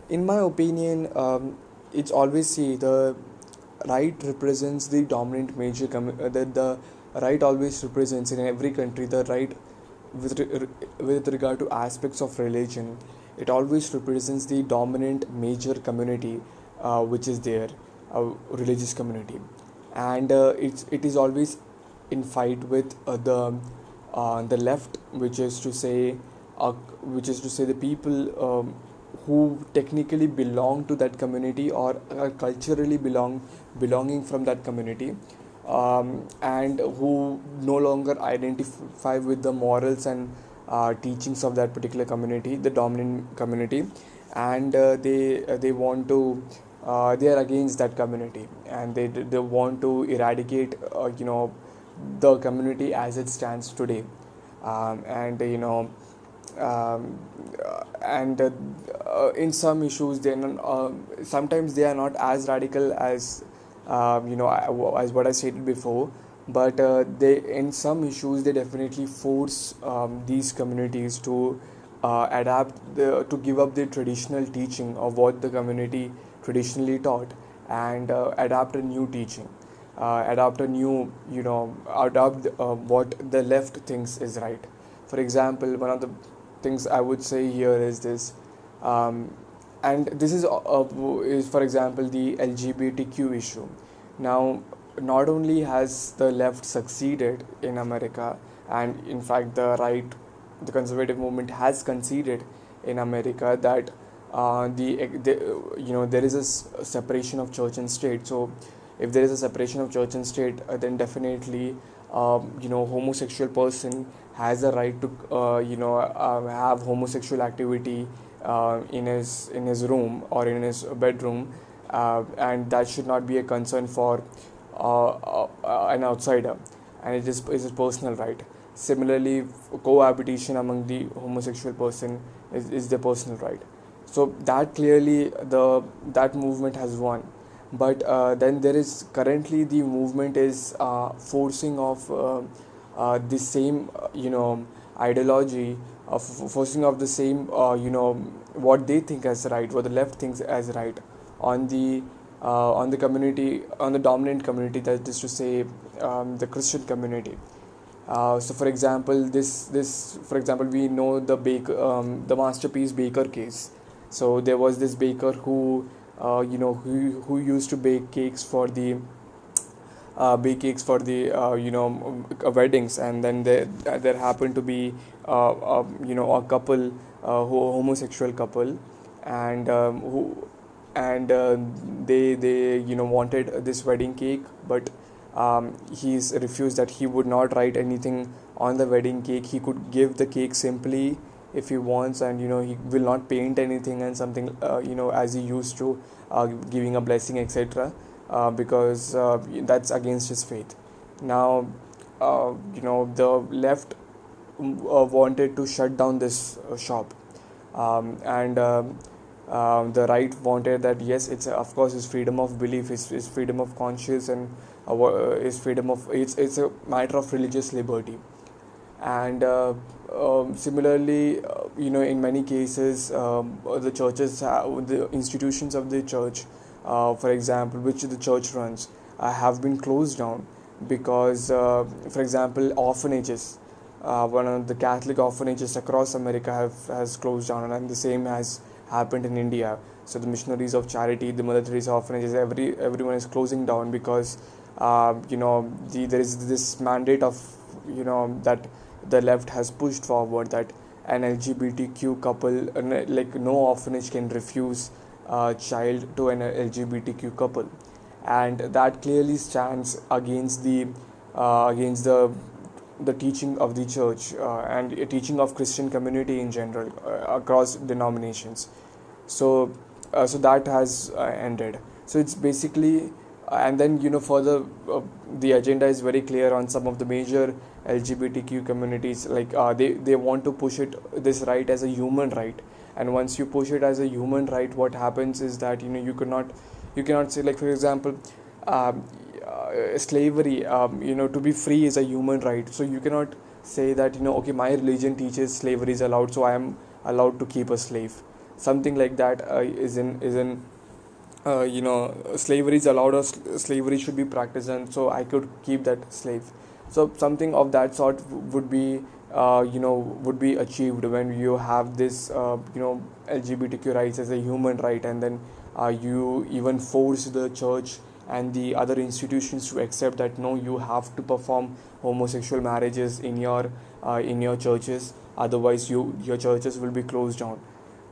In my opinion, it's always see the right represents the dominant major the right always represents in every country the right with regard to aspects of religion. It always represents the dominant major community, which is there, religious community, and it is always in fight with the left, which is to say the people who technically belong to that community or are culturally belonging from that community, and who no longer identify with the morals and teachings of that particular community, the dominant community, and they want to they are against that community, and they want to eradicate the community as it stands today, and and in some issues sometimes they are not as radical as as what I stated before, but they in some issues they definitely force these communities to to give up their traditional teaching of what the community traditionally taught, and adapt a new teaching, adopt a new adopt what the left thinks is right. For example, one of the things I would say here is this, um, and this is for example the LGBTQ issue. Now, not only has the left succeeded in America, and in fact the conservative movement has conceded in America that there is a separation of church and state. So, if there is a separation of church and state, then definitely homosexual person has a right to have homosexual activity in his room or in his bedroom, and that should not be a concern for an outsider, and is a personal right. Similarly, cohabitation among the homosexual person is their personal right. So that clearly that movement has won, but then there is currently the movement is forcing of the same ideology of forcing of the same what they think as right, what the left thinks as right, on the community, on the dominant community, that is to say the Christian community. So for example, this for example, we know the Masterpiece Baker case. So there was this baker who used to bake cakes for the weddings, and then there happened to be a couple, homosexual couple, and who and they wanted this wedding cake, but he's refused that he would not write anything on the wedding cake. He could give the cake simply if he wants, and he will not paint anything and something as he used to, giving a blessing, etc., because that's against his faith. Now the left wanted to shut down this shop, and the right wanted that yes, it's of course his freedom of belief, his freedom of conscience, and his freedom of it's a matter of religious liberty. And similarly, in many cases, the the institutions of the church, for example, which the church runs, have been closed down because, for example, orphanages. One of the Catholic orphanages across America has closed down, and the same has happened in India. So the Missionaries of Charity, the Mother Teresa orphanages, everyone is closing down because there is this mandate of that the left has pushed forward, that an LGBTQ couple, like no orphanage can refuse a child to an LGBTQ couple, and that clearly stands against the teaching of the church, and a teaching of Christian community in general, across denominations. So that has ended. So it's basically, and then further, the agenda is very clear on some of the major LGBTQ communities, like they want to push this right as a human right. And once you push it as a human right, what happens is that you cannot say, like, for example, um, slavery, to be free is a human right. So you cannot say that okay, my religion teaches slavery is allowed, so I am allowed to keep a slave. something like that is in slavery is allowed, or slavery should be practiced, and so I could keep that slave. So something of that sort would be would be achieved when you have this LGBTQ rights as a human right, and then you even force the church and the other institutions to accept that no, you have to perform homosexual marriages in your churches, otherwise your churches will be closed down.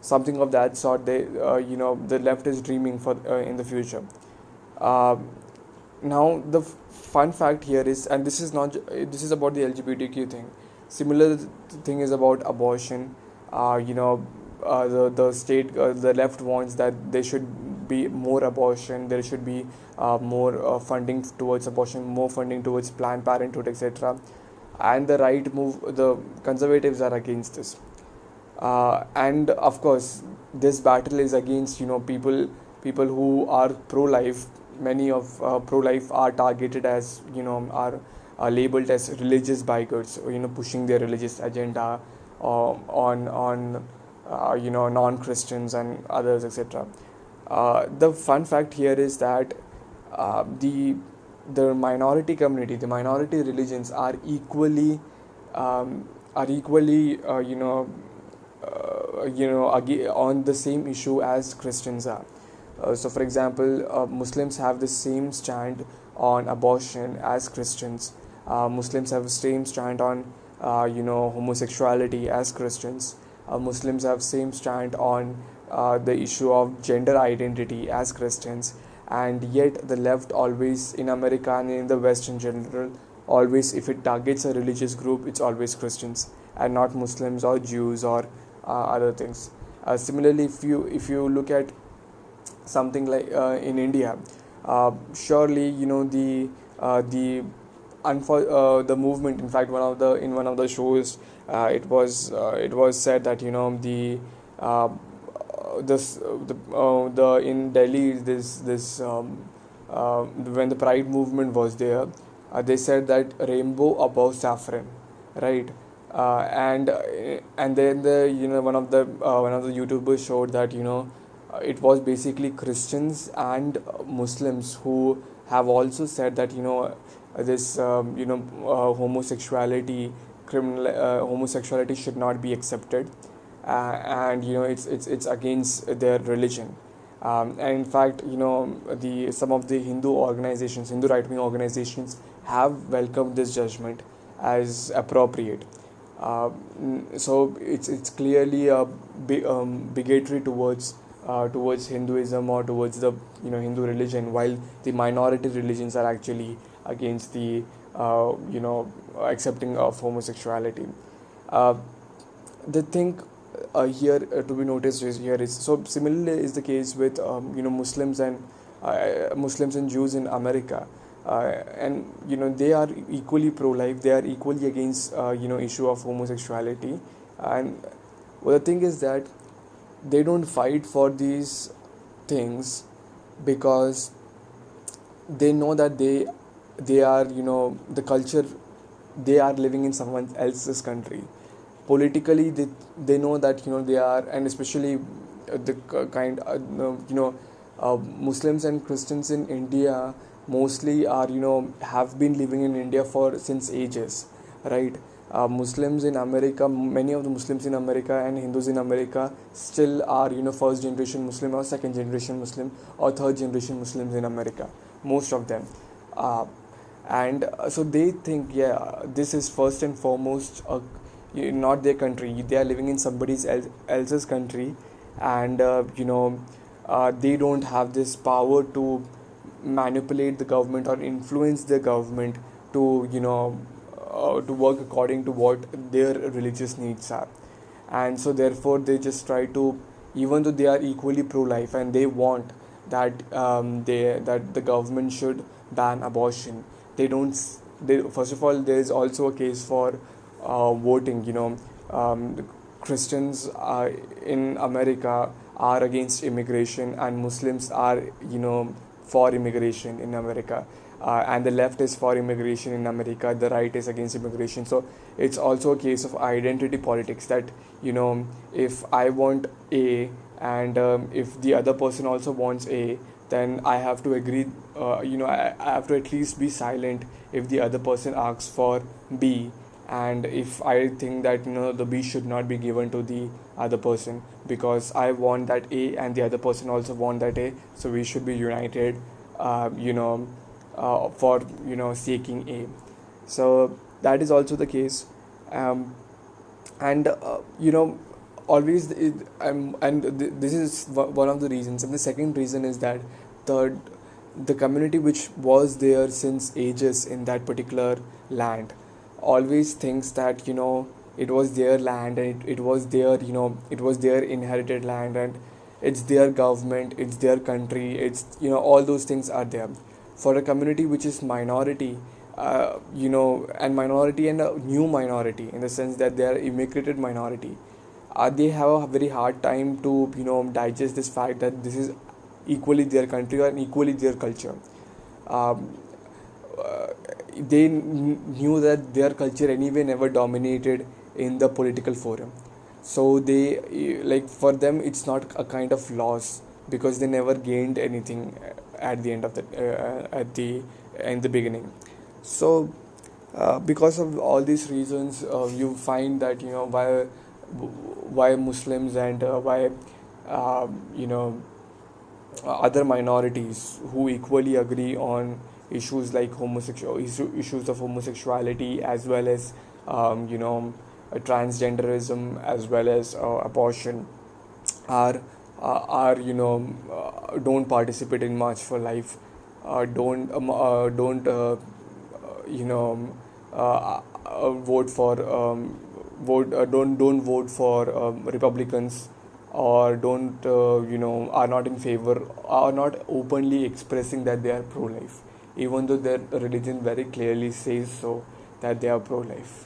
Something of that sort, the left is dreaming for in the future. uh, Now the fun fact here is, and this is not this is about the LGBTQ thing. Similar thing is about abortion. The state, the left wants that there should be more abortion, there should be more funding towards abortion, more funding towards Planned Parenthood, etc. And the conservatives are against this. And of course, this battle is against people who are pro-life. Many of pro-life are targeted as are labeled as religious bigots, pushing their religious agenda on non-Christians and others, etc. The fun fact here is that the minority community, the minority religions are equally on the same issue as Christians are. So, for example, Muslims have the same stand on abortion as Christians. Muslims have the same stand on homosexuality as Christians. Muslims have same stand on the issue of gender identity as Christians. And yet the left always, in America and in the West in general, always, if it targets a religious group, it's always Christians and not Muslims or Jews or other things. Similarly, if you look at something like in India, surely the movement. In fact, one of the shows, it was said that the uh, this the in Delhi, this when the Pride movement was there, they said that rainbow above saffron, right? And then one of the YouTubers showed that it was basically Christians and Muslims who have also said that this homosexuality should not be accepted, and it's against their religion. And in fact, the some of the Hindu right wing organizations have welcomed this judgment as appropriate. So it's clearly a bigotry towards Hinduism, or towards the Hindu religion, while the minority religions are actually against the accepting of homosexuality. Uh, the thing here to be noticed is here is, so similarly is the case with Muslims and Jews in America. And they are equally pro-life, they are equally against issue of homosexuality. And well, the thing is that they don't fight for these things because they know that they are the culture, they are living in someone else's country. Politically, they know that they are, and especially the kind Muslims and Christians in India mostly are have been living in India for since ages, right? Muslims in America, many of the Muslims in America and Hindus in America still are first generation Muslim, or second generation Muslim, or third generation Muslims in America, most of them. uh, and so they think, yeah, this is first and foremost not their country, they are living in else's country. And they don't have this power to manipulate the government or influence the government to to work according to what their religious needs are. And so therefore they just try to, even though they are equally pro-life and they want that that the government should ban abortion, they don't they first of all, there is also a case for voting. The Christians in America are against immigration, and Muslims are for immigration in America. And the left is for immigration in America, the right is against immigration. So it's also a case of identity politics, that if I want A and if the other person also wants A, then I have to agree. I have to at least be silent if the other person asks for B, and if I think that the B should not be given to the other person because I want that A and the other person also want that A, so we should be united, for seeking A. So that is also the case. Um, and always this is one of the reasons, and the second reason is that the the community which was there since ages in that particular land always thinks that it was their land, and it was their it was their inherited land, and it's their government, it's their country, it's all those things are there. For a community which is minority, and minority and a new minority, in the sense that they are immigrated minority, they have a very hard time to digest this fact that this is equally their country and equally their culture. um, they knew that their culture anyway never dominated in the political forum, so they like, for them it's not a kind of loss because they never gained anything at the end of the at the in the beginning. So because of all these reasons, you find that why Muslims and why you know other minorities who equally agree on issues like issues of homosexuality, as well as transgenderism, as well as abortion, are don't participate in March for Life, don't you know vote for vote don't vote for Republicans, or don't are not in favor, are not openly expressing that they are pro life, even though their religion very clearly says so, that they are pro life.